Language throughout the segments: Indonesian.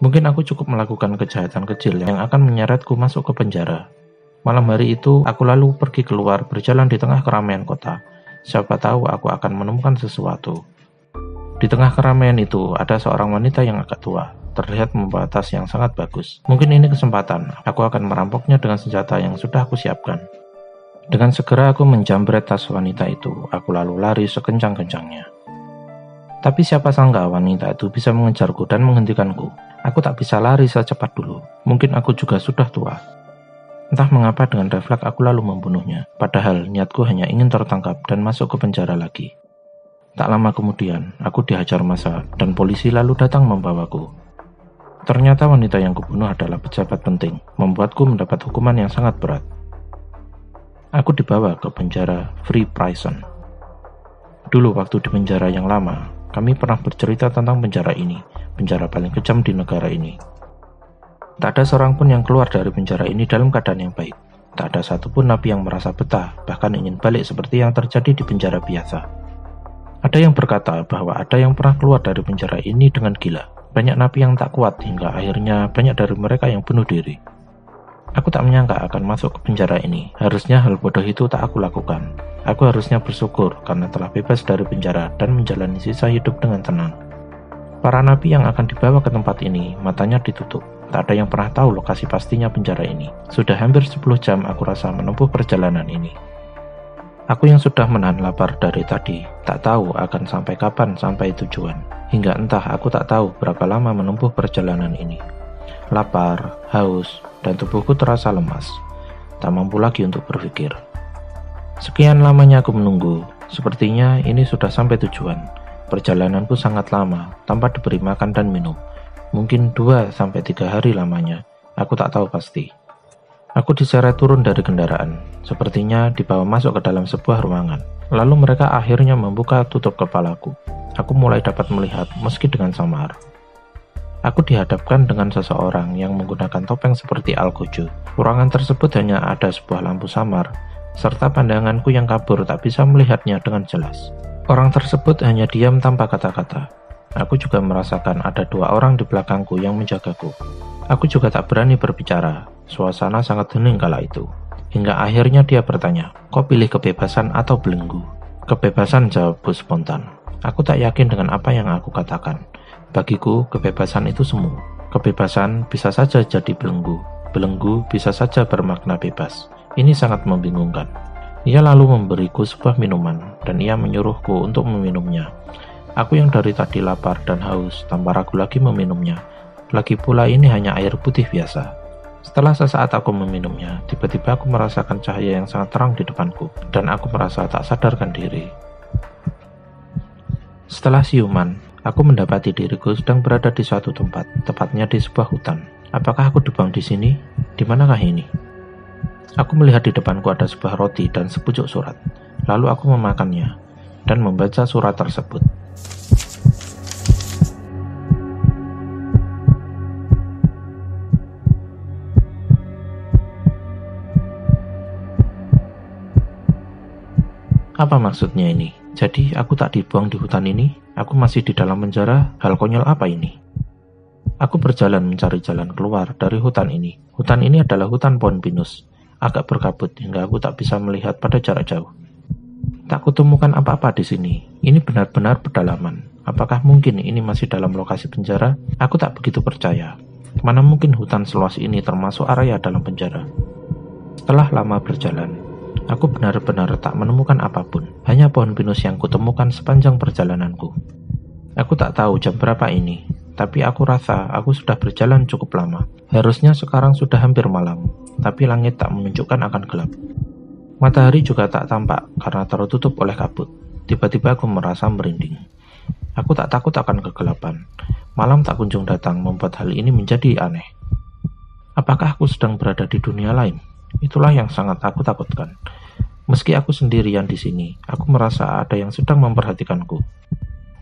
Mungkin aku cukup melakukan kejahatan kecil yang akan menyeretku masuk ke penjara. Malam hari itu, aku lalu pergi keluar berjalan di tengah keramaian kota. Siapa tahu aku akan menemukan sesuatu. Di tengah keramaian itu, ada seorang wanita yang agak tua, terlihat membawa tas yang sangat bagus. Mungkin ini kesempatan, aku akan merampoknya dengan senjata yang sudah aku siapkan. Dengan segera aku menjambret tas wanita itu, aku lalu lari sekencang-kencangnya. Tapi siapa sangka wanita itu bisa mengejarku dan menghentikanku. Aku tak bisa lari secepat dulu. Mungkin aku juga sudah tua. Entah mengapa dengan refleks aku lalu membunuhnya. Padahal niatku hanya ingin tertangkap dan masuk ke penjara lagi. Tak lama kemudian, aku dihajar massa dan polisi lalu datang membawaku. Ternyata wanita yang kubunuh adalah pejabat penting, membuatku mendapat hukuman yang sangat berat. Aku dibawa ke penjara Free Prison. Dulu waktu di penjara yang lama, kami pernah bercerita tentang penjara ini, penjara paling kejam di negara ini. Tak ada seorang pun yang keluar dari penjara ini dalam keadaan yang baik. Tak ada satupun napi yang merasa betah, bahkan ingin balik seperti yang terjadi di penjara biasa. Ada yang berkata bahwa ada yang pernah keluar dari penjara ini dengan gila. Banyak napi yang tak kuat hingga akhirnya banyak dari mereka yang bunuh diri. Aku tak menyangka akan masuk ke penjara ini. Harusnya hal bodoh itu tak aku lakukan. Aku harusnya bersyukur karena telah bebas dari penjara dan menjalani sisa hidup dengan tenang. Para napi yang akan dibawa ke tempat ini, matanya ditutup. Tak ada yang pernah tahu lokasi pastinya penjara ini. Sudah hampir 10 jam aku rasa menempuh perjalanan ini. Aku yang sudah menahan lapar dari tadi, tak tahu akan sampai kapan sampai tujuan. Hingga entah aku tak tahu berapa lama menempuh perjalanan ini. Lapar, haus, dan tubuhku terasa lemas. Tak mampu lagi untuk berpikir. Sekian lamanya aku menunggu. Sepertinya ini sudah sampai tujuan. Perjalananku sangat lama, tanpa diberi makan dan minum. Mungkin 2-3 hari lamanya. Aku tak tahu pasti. Aku diseret turun dari kendaraan. Sepertinya dibawa masuk ke dalam sebuah ruangan. Lalu mereka akhirnya membuka tutup kepalaku. Aku mulai dapat melihat meski dengan samar. Aku dihadapkan dengan seseorang yang menggunakan topeng seperti algojo. Ruangan tersebut hanya ada sebuah lampu samar, serta pandanganku yang kabur tak bisa melihatnya dengan jelas. Orang tersebut hanya diam tanpa kata-kata. Aku juga merasakan ada 2 orang di belakangku yang menjagaku. Aku juga tak berani berbicara. Suasana sangat hening kala itu. Hingga akhirnya dia bertanya, "Kau pilih kebebasan atau belenggu?" "Kebebasan," jawabku spontan. Aku tak yakin dengan apa yang aku katakan. Bagiku, kebebasan itu semu. Kebebasan bisa saja jadi belenggu. Belenggu bisa saja bermakna bebas. Ini sangat membingungkan. Ia lalu memberiku sebuah minuman, dan ia menyuruhku untuk meminumnya. Aku yang dari tadi lapar dan haus, tanpa ragu lagi meminumnya. Lagi pula ini hanya air putih biasa. Setelah sesaat aku meminumnya, tiba-tiba aku merasakan cahaya yang sangat terang di depanku, dan aku merasa tak sadarkan diri. Setelah siuman, aku mendapati diriku sedang berada di suatu tempat, tepatnya di sebuah hutan. Apakah aku dibuang di sini? Di manakah ini? Aku melihat di depanku ada sebuah roti dan sepucuk surat. Lalu aku memakannya dan membaca surat tersebut. Apa maksudnya ini? Jadi aku tak dibuang di hutan ini? Aku masih di dalam penjara? Hal konyol apa ini? Aku berjalan mencari jalan keluar dari hutan ini. Hutan ini adalah hutan pohon pinus. Agak berkabut hingga aku tak bisa melihat pada jarak jauh. Tak kutemukan apa-apa di sini. Ini benar-benar pedalaman. Apakah mungkin ini masih dalam lokasi penjara? Aku tak begitu percaya. Mana mungkin hutan seluas ini termasuk area dalam penjara? Setelah lama berjalan, aku benar-benar tak menemukan apapun. Hanya pohon pinus yang kutemukan sepanjang perjalananku. Aku tak tahu jam berapa ini, tapi aku rasa aku sudah berjalan cukup lama. Harusnya sekarang sudah hampir malam, tapi langit tak menunjukkan akan gelap. Matahari juga tak tampak karena tertutup oleh kabut. Tiba-tiba aku merasa merinding. Aku tak takut akan kegelapan. Malam tak kunjung datang membuat hal ini menjadi aneh. Apakah aku sedang berada di dunia lain? Itulah yang sangat aku takutkan. Meski aku sendirian di sini, aku merasa ada yang sedang memperhatikanku.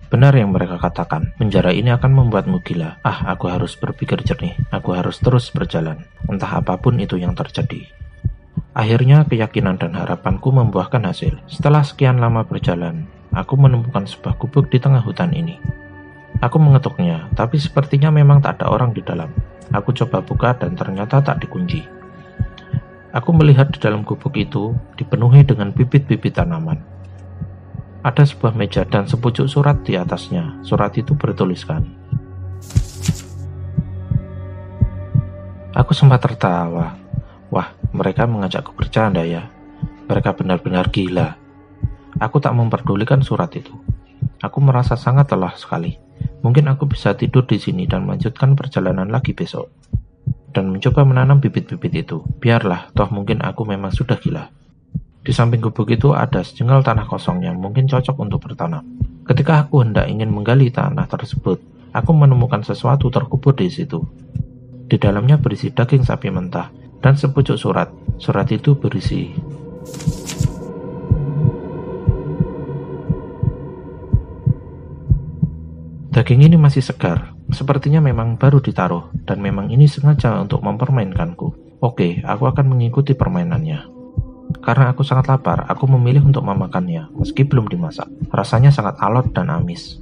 Benar yang mereka katakan, penjara ini akan membuatmu gila. Aku harus berpikir jernih. Aku harus terus berjalan, entah apapun itu yang terjadi. Akhirnya keyakinan dan harapanku membuahkan hasil. Setelah sekian lama berjalan, aku menemukan sebuah gubuk di tengah hutan ini. Aku mengetuknya, tapi sepertinya memang tak ada orang di dalam. Aku coba buka dan ternyata tak dikunci. Aku melihat di dalam gubuk itu dipenuhi dengan bibit-bibit tanaman. Ada sebuah meja dan sepucuk surat di atasnya. Surat itu bertuliskan. Aku sempat tertawa. Wah, mereka mengajakku bercanda ya. Mereka benar-benar gila. Aku tak memperdulikan surat itu. Aku merasa sangat lelah sekali. Mungkin aku bisa tidur di sini dan melanjutkan perjalanan lagi besok. Dan mencoba menanam bibit-bibit itu. Biarlah, toh mungkin aku memang sudah gila. Di samping gubuk itu ada sejengkal tanah kosong yang mungkin cocok untuk bertanam. Ketika aku hendak ingin menggali tanah tersebut, aku menemukan sesuatu terkubur di situ. Di dalamnya berisi daging sapi mentah dan sepucuk surat. Surat itu berisi, "Daging ini masih segar. Sepertinya memang baru ditaruh, dan memang ini sengaja untuk mempermainkanku. Oke, aku akan mengikuti permainannya." Karena aku sangat lapar, aku memilih untuk memakannya, meski belum dimasak. Rasanya sangat alot dan amis.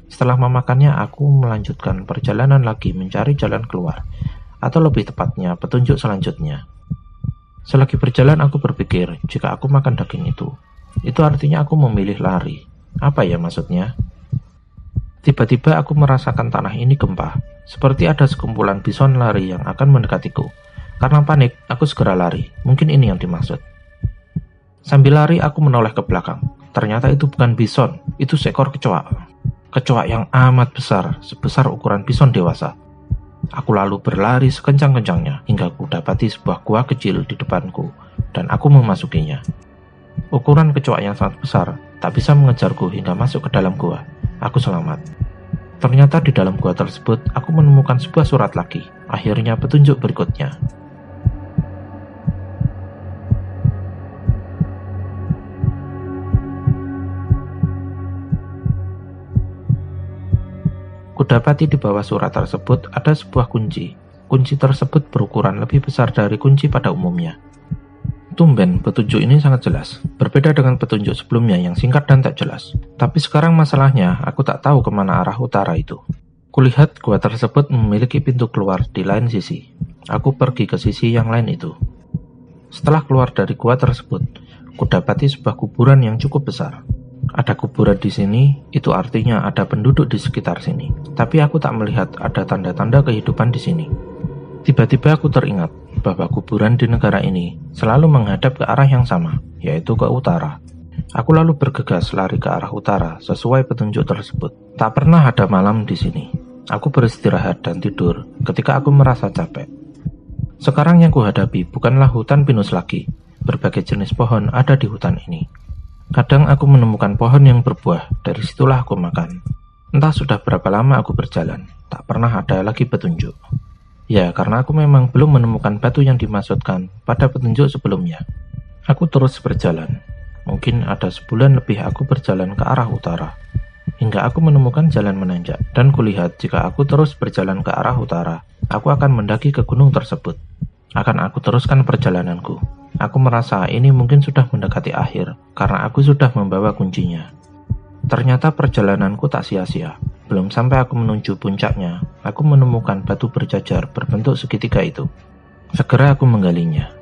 Setelah memakannya, aku melanjutkan perjalanan lagi mencari jalan keluar, atau lebih tepatnya, petunjuk selanjutnya. Selagi berjalan, aku berpikir, jika aku makan daging itu artinya aku memilih lari. Apa ya maksudnya? Tiba-tiba aku merasakan tanah ini gempa, seperti ada sekumpulan bison lari yang akan mendekatiku. Karena panik, aku segera lari. Mungkin ini yang dimaksud. Sambil lari, aku menoleh ke belakang. Ternyata itu bukan bison, itu seekor kecoa. Kecoa yang amat besar, sebesar ukuran bison dewasa. Aku lalu berlari sekencang-kencangnya hingga ku dapati sebuah gua kecil di depanku dan aku memasukinya. Ukuran kecoak yang sangat besar tak bisa mengejarku hingga masuk ke dalam gua. Aku selamat. Ternyata di dalam gua tersebut aku menemukan sebuah surat lagi. Akhirnya petunjuk berikutnya. Kudapati di bawah surat tersebut ada sebuah kunci. Kunci tersebut berukuran lebih besar dari kunci pada umumnya. Tumben, petunjuk ini sangat jelas. Berbeda dengan petunjuk sebelumnya yang singkat dan tak jelas. Tapi sekarang masalahnya, aku tak tahu kemana arah utara itu. Kulihat gua tersebut memiliki pintu keluar di lain sisi. Aku pergi ke sisi yang lain itu. Setelah keluar dari gua tersebut, kudapati sebuah kuburan yang cukup besar. Ada kuburan di sini, itu artinya ada penduduk di sekitar sini. Tapi aku tak melihat ada tanda-tanda kehidupan di sini. Tiba-tiba aku teringat bahwa kuburan di negara ini selalu menghadap ke arah yang sama, yaitu ke utara. Aku lalu bergegas lari ke arah utara sesuai petunjuk tersebut. Tak pernah ada malam di sini. Aku beristirahat dan tidur ketika aku merasa capek. Sekarang yang kuhadapi bukanlah hutan pinus lagi. Berbagai jenis pohon ada di hutan ini. Kadang aku menemukan pohon yang berbuah, dari situlah aku makan. Entah sudah berapa lama aku berjalan, tak pernah ada lagi petunjuk. Ya, karena aku memang belum menemukan batu yang dimaksudkan pada petunjuk sebelumnya. Aku terus berjalan. Mungkin ada sebulan lebih aku berjalan ke arah utara. Hingga aku menemukan jalan menanjak, dan kulihat jika aku terus berjalan ke arah utara, aku akan mendaki ke gunung tersebut. Akan aku teruskan perjalananku. Aku merasa ini mungkin sudah mendekati akhir, karena aku sudah membawa kuncinya. Ternyata perjalananku tak sia-sia. Belum sampai aku menuju puncaknya, aku menemukan batu berjajar berbentuk segitiga itu. Segera aku menggalinya.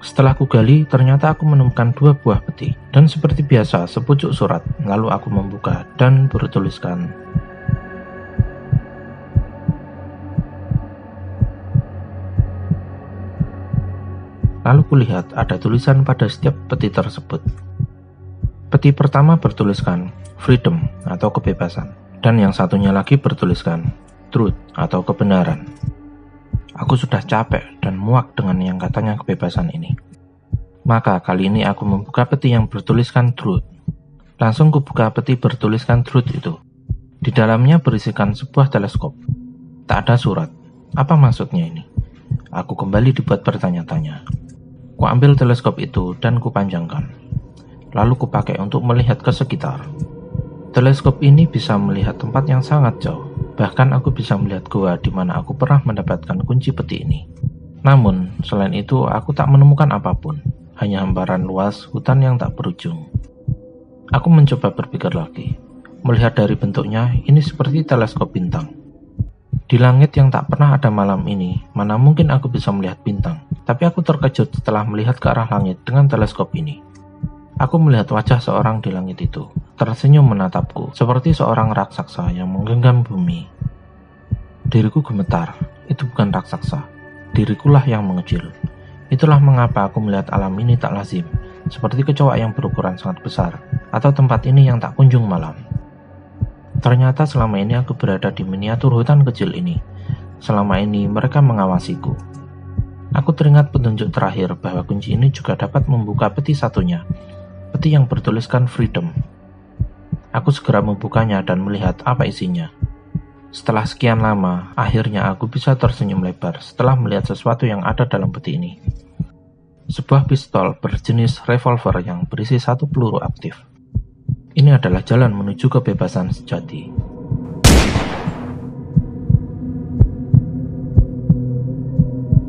Setelah aku gali, ternyata aku menemukan 2 buah peti. Dan seperti biasa, sepucuk surat. Lalu aku membuka dan bertuliskan, lalu kulihat ada tulisan pada setiap peti tersebut. Peti pertama bertuliskan freedom atau kebebasan, dan yang satunya lagi bertuliskan truth atau kebenaran. Aku sudah capek dan muak dengan yang katanya kebebasan ini. Maka kali ini aku membuka peti yang bertuliskan truth. Langsung kubuka peti bertuliskan truth itu. Di dalamnya berisikan sebuah teleskop. Tak ada surat. Apa maksudnya ini? Aku kembali dibuat bertanya-tanya. Ku ambil teleskop itu dan kupanjangkan. Lalu kupakai untuk melihat ke sekitar. Teleskop ini bisa melihat tempat yang sangat jauh. Bahkan aku bisa melihat gua di mana aku pernah mendapatkan kunci peti ini. Namun, selain itu aku tak menemukan apapun. Hanya hamparan luas hutan yang tak berujung. Aku mencoba berpikir lagi. Melihat dari bentuknya, ini seperti teleskop bintang. Di langit yang tak pernah ada malam ini, mana mungkin aku bisa melihat bintang. Tapi aku terkejut setelah melihat ke arah langit dengan teleskop ini. Aku melihat wajah seorang di langit itu, tersenyum menatapku, seperti seorang raksasa yang menggenggam bumi. Diriku gemetar, itu bukan raksasa. Dirikulah yang mengecil. Itulah mengapa aku melihat alam ini tak lazim, seperti kecoak yang berukuran sangat besar, atau tempat ini yang tak kunjung malam. Ternyata selama ini aku berada di miniatur hutan kecil ini. Selama ini mereka mengawasiku. Aku teringat petunjuk terakhir bahwa kunci ini juga dapat membuka peti satunya, peti yang bertuliskan freedom. Aku segera membukanya dan melihat apa isinya. Setelah sekian lama, akhirnya aku bisa tersenyum lebar setelah melihat sesuatu yang ada dalam peti ini. Sebuah pistol berjenis revolver yang berisi 1 peluru aktif. Ini adalah jalan menuju kebebasan sejati.